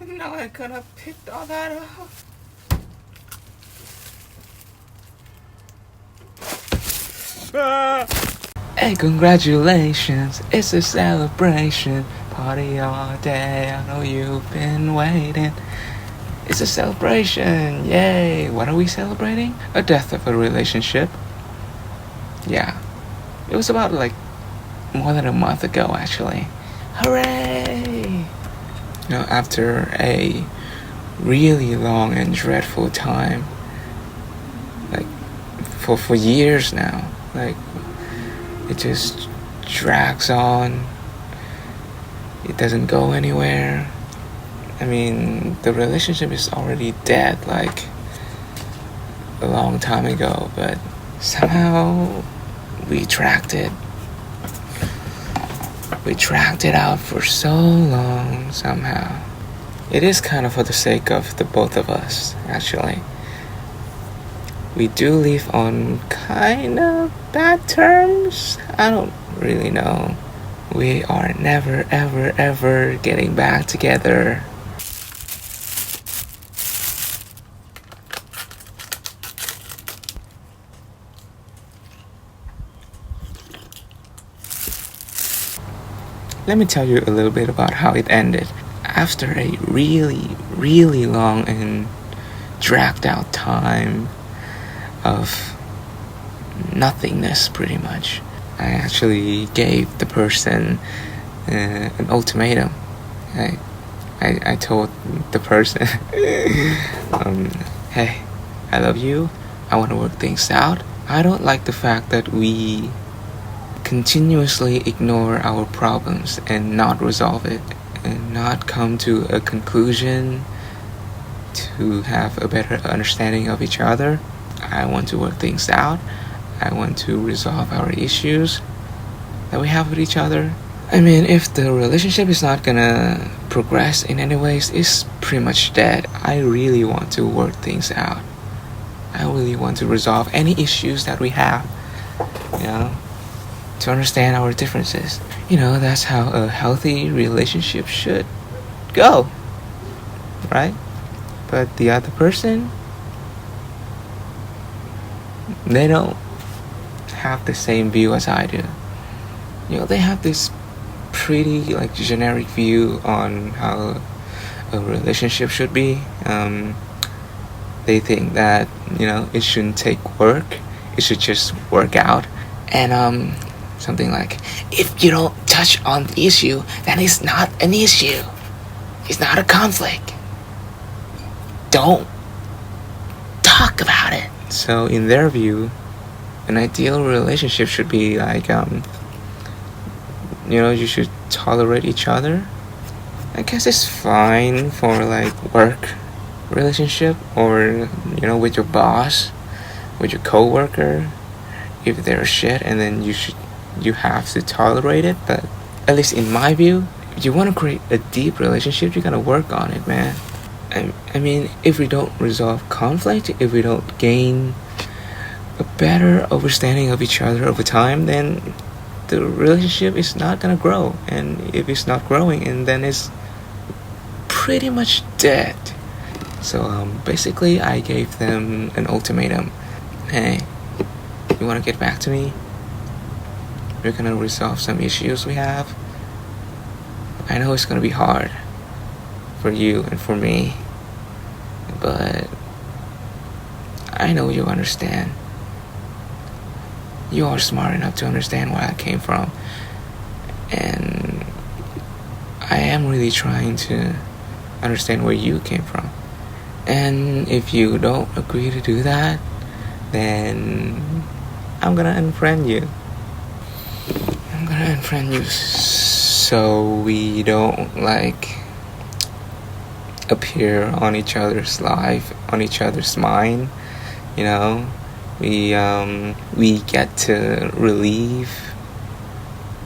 Now I gonna pick all that up. Hey, congratulations, it's a celebration. Party all day, I know you've been waiting. It's a celebration, yay! What are we celebrating? A death of a relationship. Yeah, it was about like more than a month ago actually. Hooray! After a really long and dreadful time, like for years now, like it just drags on. It doesn't go anywhere. I mean, the relationship is already dead like a long time ago, but somehow we dragged it out for so long somehow. It is kind of for the sake of the both of us, actually. We do live on kind of bad terms. I don't really know. We are never ever ever getting back together. Let me tell you a little bit about how it ended. After a really, really long and dragged out time of nothingness, pretty much, I actually gave the person an ultimatum. I told the person, hey, I love you. I want to work things out. I don't like the fact that we continuously ignore our problems and not resolve it and not come to a conclusion to have a better understanding of each other. I want to work things out. I want to resolve our issues that we have with each other. I mean, if the relationship is not gonna progress in any ways, it's pretty much dead. I really want to work things out. I really want to resolve any issues that we have, to understand our differences. That's how a healthy relationship should go, right? But the other person, they don't have the same view as I do. They have this pretty generic view on how a relationship should be. They think that it shouldn't take work, it should just work out. And something like, if you don't touch on the issue, then it's not an issue, it's not a conflict, don't talk about it. So in their view, an ideal relationship should be like you should tolerate each other. I guess it's fine for work relationship, or with your boss, with your coworker, if they're shit, and then you have to tolerate it. But at least in my view, if you want to create a deep relationship, you gotta work on it, man. I mean, if we don't resolve conflict, if we don't gain a better understanding of each other over time, then the relationship is not gonna grow. And if it's not growing, and then it's pretty much dead. So basically I gave them an ultimatum. Hey, you want to get back to me? We're gonna resolve some issues we have. I know it's gonna be hard for you and for me, but I know you understand. You are smart enough to understand where I came from, and I am really trying to understand where you came from. And if you don't agree to do that, then I'm gonna unfriend you. So we don't appear on each other's life, on each other's mind. We get to relieve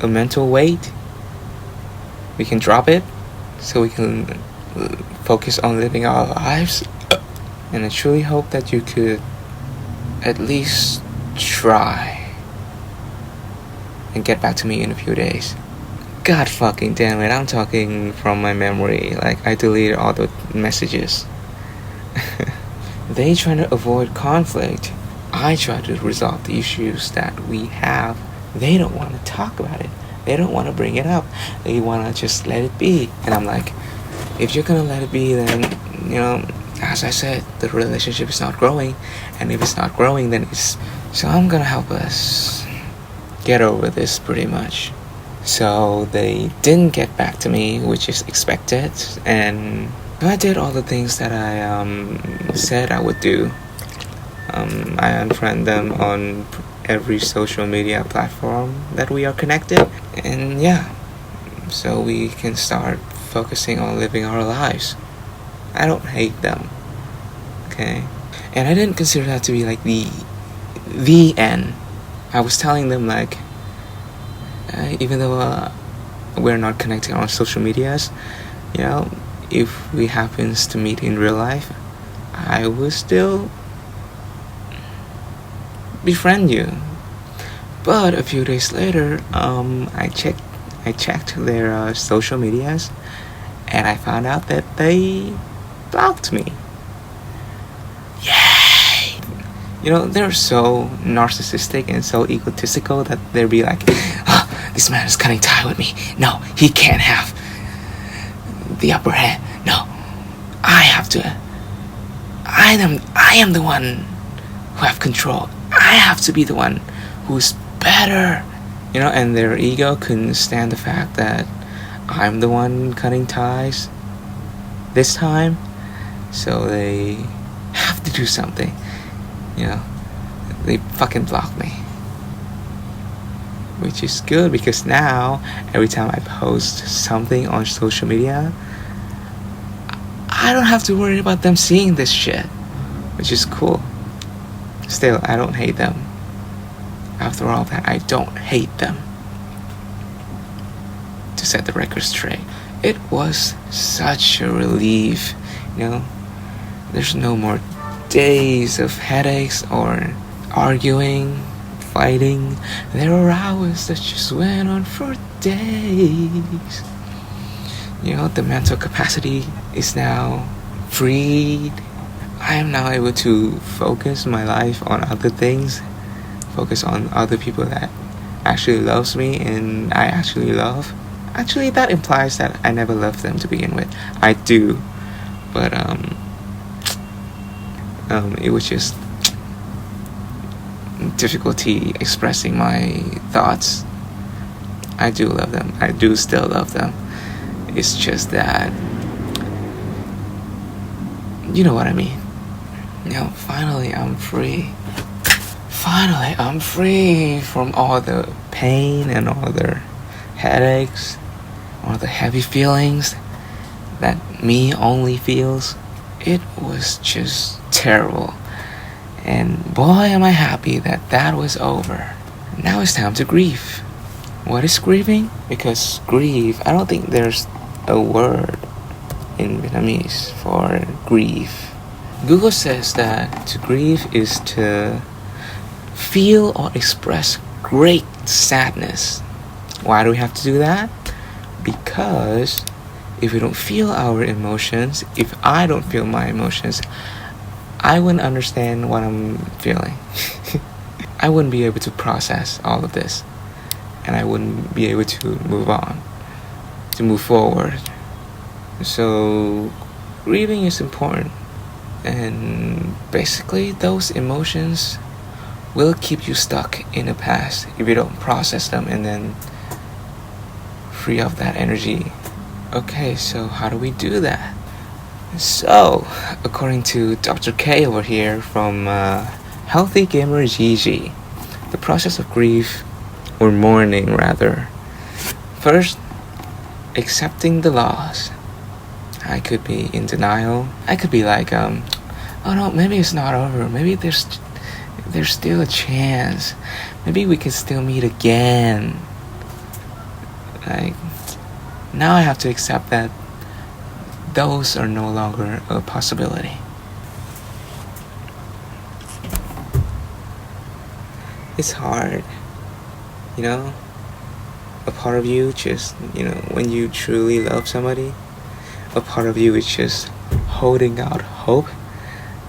a mental weight. We can drop it so we can focus on living our lives. And I truly hope that you could at least try and get back to me in a few days. God fucking damn it, I'm talking from my memory. Like, I deleted all the messages. They try to avoid conflict. I try to resolve the issues that we have. They don't want to talk about it. They don't want to bring it up. They want to just let it be. And I'm like, if you're gonna let it be, then, you know, as I said, the relationship is not growing. And if it's not growing, then it's... So I'm gonna help us get over this pretty much. So they didn't get back to me, which is expected. And I did all the things that I said I would do. I unfriend them on every social media platform that we are connected. And yeah, so we can start focusing on living our lives. I don't hate them, okay? And I didn't consider that to be like the end. I was telling them like, even though we're not connecting on social medias, you know, if we happens to meet in real life, I will still befriend you. But a few days later, I checked their social medias, and I found out that they blocked me. Yay! You know, they're so narcissistic and so egotistical that they'll be like, oh, this man is cutting tie with me. No, he can't have the upper hand. No, I have to. I am the one who have control. I have to be the one who's better. You know, and their ego couldn't stand the fact that I'm the one cutting ties this time. So they have to do something. You know, they fucking block me. Which is good because now, every time I post something on social media, I don't have to worry about them seeing this shit. Which is cool. Still, I don't hate them. After all that, I don't hate them. To set the record straight. It was such a relief. You know, there's no more days of headaches or arguing, fighting. There are hours that just went on for days. You know, the mental capacity is now freed. I am now able to focus my life on other things, focus on other people that actually loves me and I actually love. Actually, that implies that I never loved them to begin with. I do, but it was just difficulty expressing my thoughts. I do love them. I do still love them. It's just that, you know what I mean. You know, finally I'm free. Finally I'm free from all the pain and all the headaches, all the heavy feelings that me only feels. It was just terrible. And boy am I happy that that was over. Now it's time to grieve. What is grieving? Because grieve, I don't think there's a word in Vietnamese for grief. Google says that to grieve is to feel or express great sadness. Why do we have to do that? Because if we don't feel our emotions, if I don't feel my emotions, I wouldn't understand what I'm feeling. I wouldn't be able to process all of this. And I wouldn't be able to move on, to move forward. So grieving is important. And basically those emotions will keep you stuck in the past if you don't process them and then free up that energy. Okay, so how do we do that? So, according to Dr. K over here from Healthy Gamer GG, the process of grief, or mourning rather. First, accepting the loss. I could be in denial. I could be like, oh no, maybe it's not over. Maybe there's still a chance. Maybe we can still meet again. Like, now I have to accept that those are no longer a possibility. It's hard, you know? A part of you just, when you truly love somebody, a part of you is just holding out hope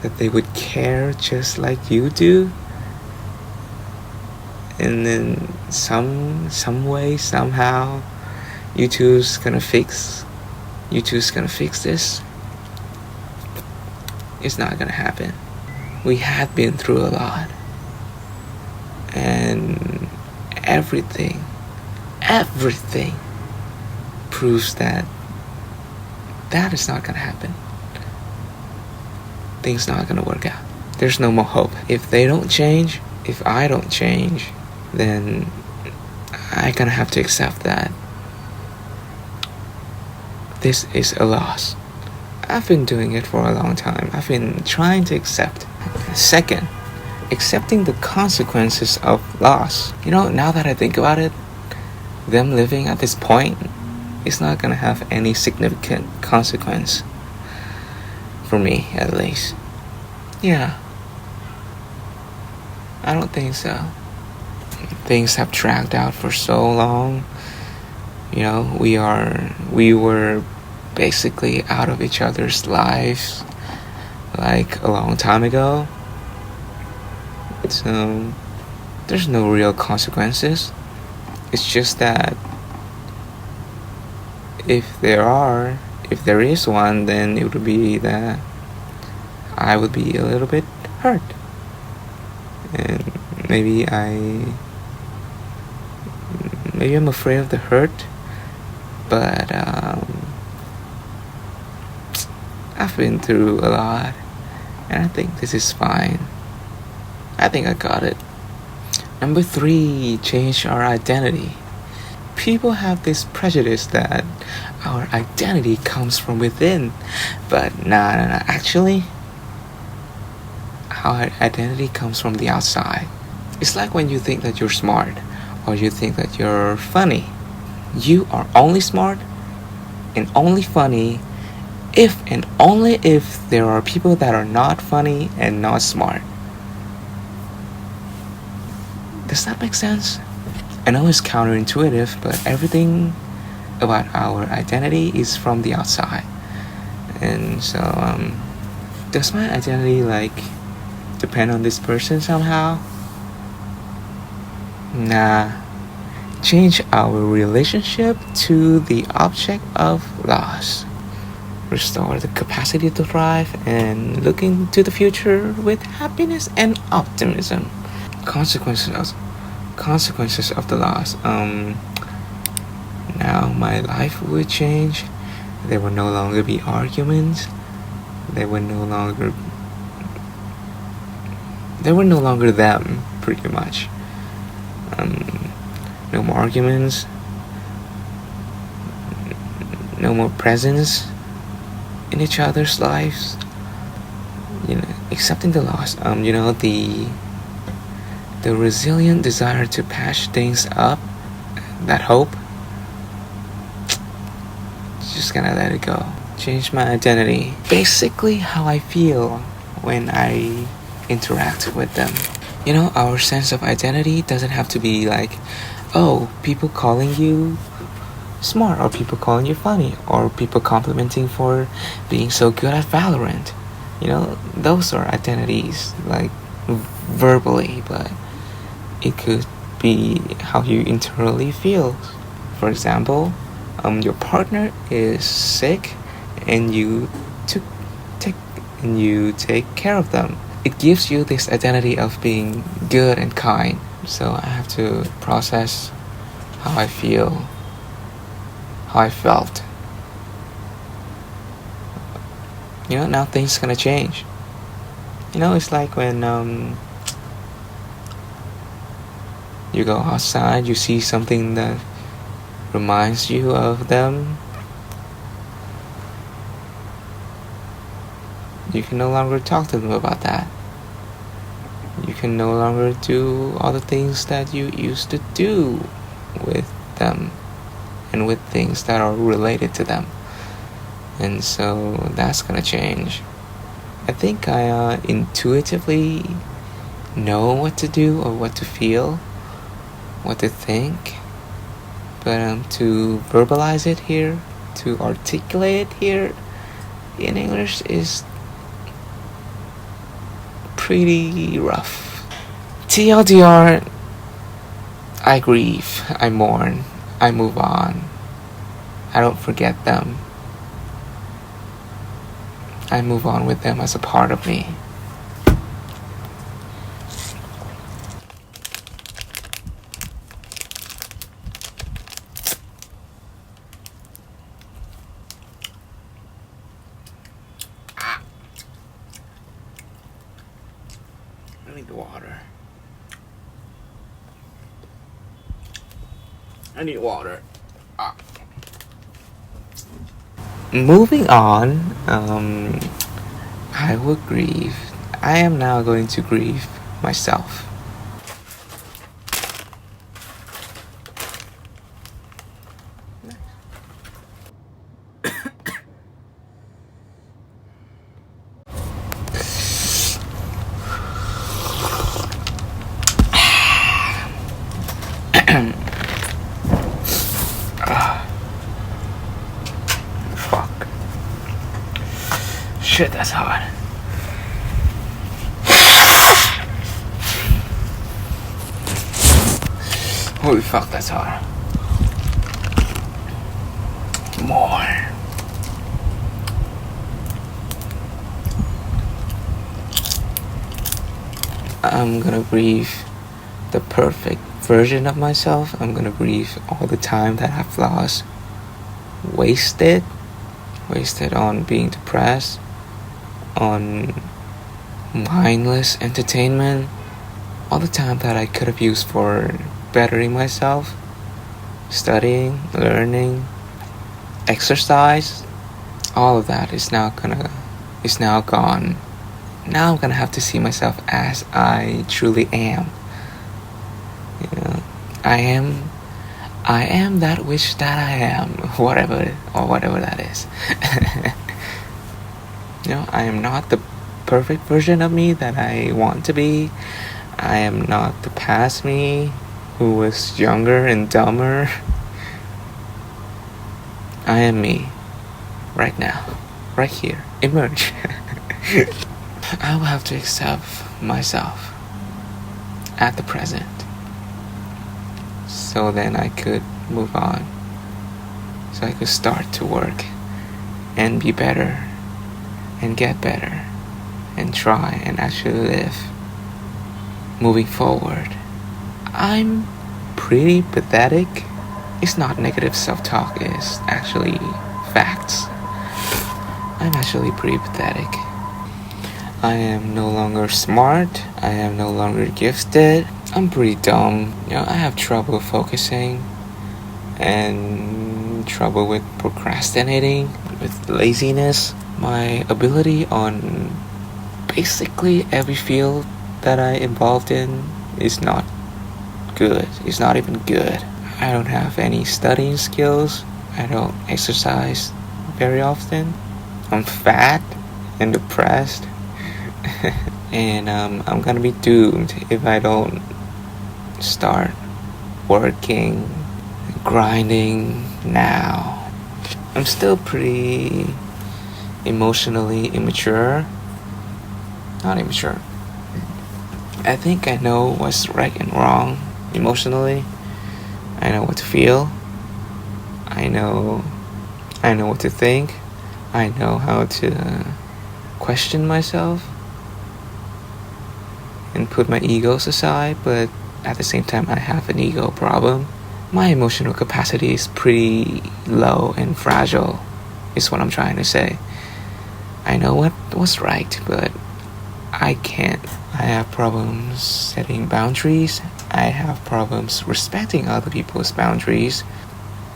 that they would care just like you do. And then some way, somehow, you two's gonna fix this. It's not gonna happen. We have been through a lot. And everything proves that is not gonna happen. Things not gonna work out. There's no more hope. If they don't change, if I don't change, then I gonna have to accept that this is a loss. I've been doing it for a long time. I've been trying to accept. Second, accepting the consequences of loss. Now that I think about it, them living at this point is not gonna have any significant consequence. For me, at least. Yeah. I don't think so. Things have dragged out for so long. We were basically out of each other's lives like a long time ago. So there's no real consequences. It's just that if there is one, then it would be that I would be a little bit hurt. And maybe I'm afraid of the hurt, but I've been through a lot, and I think this is fine. I think I got it. Number 3, change our identity. People have this prejudice that our identity comes from within, but nah. Actually, our identity comes from the outside. It's like when you think that you're smart, or you think that you're funny. You are only smart and only funny if and only if there are people that are not funny and not smart. Does that make sense? I know it's counterintuitive, but everything about our identity is from the outside. And so, does my identity depend on this person somehow? Nah. Change our relationship to the object of loss. Restore the capacity to thrive and look into the future with happiness and optimism. Consequences of the loss. Now my life would change. There will no longer be arguments. They were no longer them, pretty much. No more arguments. No more presence in each other's lives. Accepting the loss. The resilient desire to patch things up, that hope, just gonna let it go. Change my identity. Basically how I feel when I interact with them. Our sense of identity doesn't have to be people calling you smart, or people calling you funny, or people complimenting for being so good at Valorant. Those are identities, verbally, but it could be how you internally feel. For example, your partner is sick and you take care of them. It gives you this identity of being good and kind. So I have to process how I feel, how I felt. Now things gonna change. It's like when you go outside, you see something that reminds you of them. You can no longer talk to them about that. You can no longer do all the things that you used to do with them and with things that are related to them. And so that's gonna change. I think I intuitively know what to do or what to feel, what to think. But to verbalize it here, to articulate it here in English is pretty rough. TLDR, I grieve, I mourn, I move on. I don't forget them. I move on with them as a part of me. I need water. I need water. Moving on, I will grieve. I am now going to grieve myself. Fuck. Shit, that's hot. Holy fuck, that's hot. More. I'm gonna grieve the perfect version of myself. I'm gonna grieve all the time that I've lost. Wasted on being depressed, on mindless entertainment, all the time that I could have used for bettering myself, studying, learning, exercise, all of that is now gone. Now I'm gonna have to see myself as I truly am. You know, I am that which that I am, whatever that is. You know, I am not the perfect version of me that I want to be. I am not the past me who was younger and dumber. I am me, right now, right here, emerge. I will have to accept myself at the present, so then I could move on, so I could start to work and be better and get better and try and actually live moving forward. I'm pretty pathetic. It's not negative self-talk, it's actually facts. I'm actually pretty pathetic. I am no longer smart. I am no longer gifted. I'm pretty dumb. You know, I have trouble focusing and trouble with procrastinating, with laziness. My ability on basically every field that I involved in is not good. It's not even good. I don't have any studying skills. I don't exercise very often. I'm fat and depressed. And I'm gonna be doomed if I don't start working, grinding now. I'm still pretty emotionally immature. Not immature. I think I know what's right and wrong emotionally. I know what to feel. I know what to think. I know how to question myself and put my egos aside, but at the same time I have an ego problem. My emotional capacity is pretty low and fragile, is what I'm trying to say. I know what's right, but I can't. I have problems setting boundaries. I have problems respecting other people's boundaries.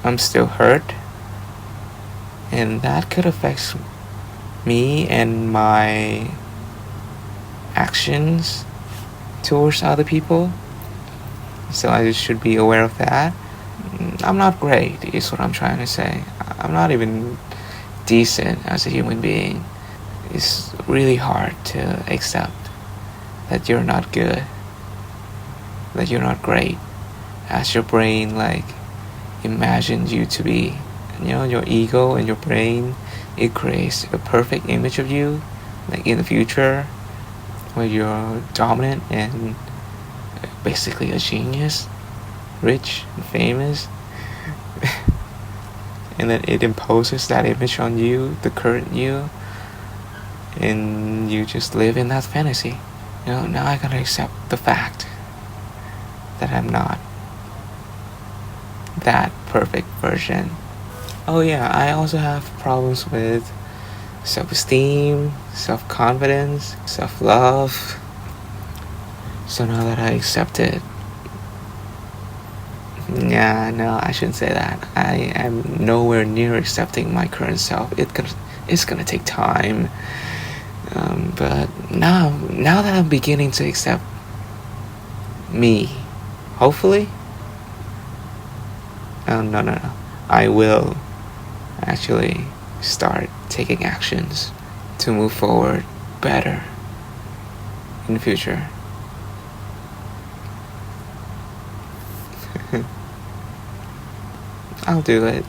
I'm still hurt, and that could affect me and my actions towards other people. So I should be aware of that. I'm not great, is what I'm trying to say. I'm not even decent as a human being. It's really hard to accept that you're not good, that you're not great, as your brain imagined you to be. Your ego and your brain, it creates a perfect image of you, like in the future, where you're dominant and basically a genius, rich and famous. And then it imposes that image on you, the current you, and you just live in that fantasy. Now I gotta accept the fact that I'm not that perfect version. Oh yeah, I also have problems with self-esteem, self-confidence, self-love. So now that I accept it, yeah, no, I shouldn't say that. I am nowhere near accepting my current self. It's gonna take time. But now that I'm beginning to accept me, hopefully, no, I will actually start taking actions to move forward better in the future. I'll do it.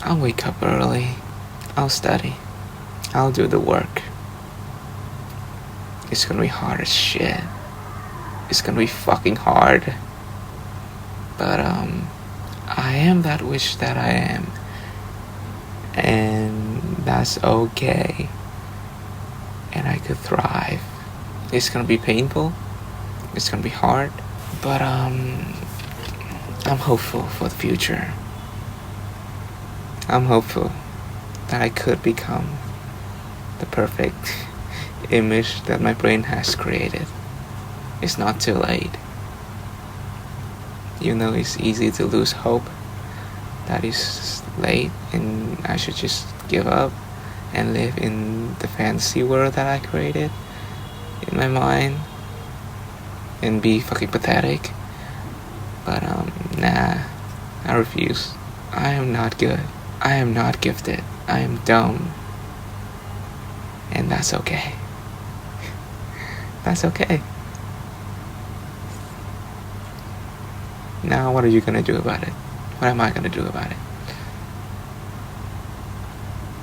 I'll wake up early. I'll study. I'll do the work. It's gonna be hard as shit. It's gonna be fucking hard. But I am that witch that I am. And that's okay. And I could thrive. It's gonna be painful. It's gonna be hard. But I'm hopeful for the future. I'm hopeful that I could become the perfect image that my brain has created. It's not too late. It's easy to lose hope that it's late and I should just give up and live in the fantasy world that I created in my mind and be fucking pathetic. But nah, I refuse. I am not good. I am not gifted. I am dumb. And that's okay. That's okay. Now what are you gonna do about it? What am I gonna do about it?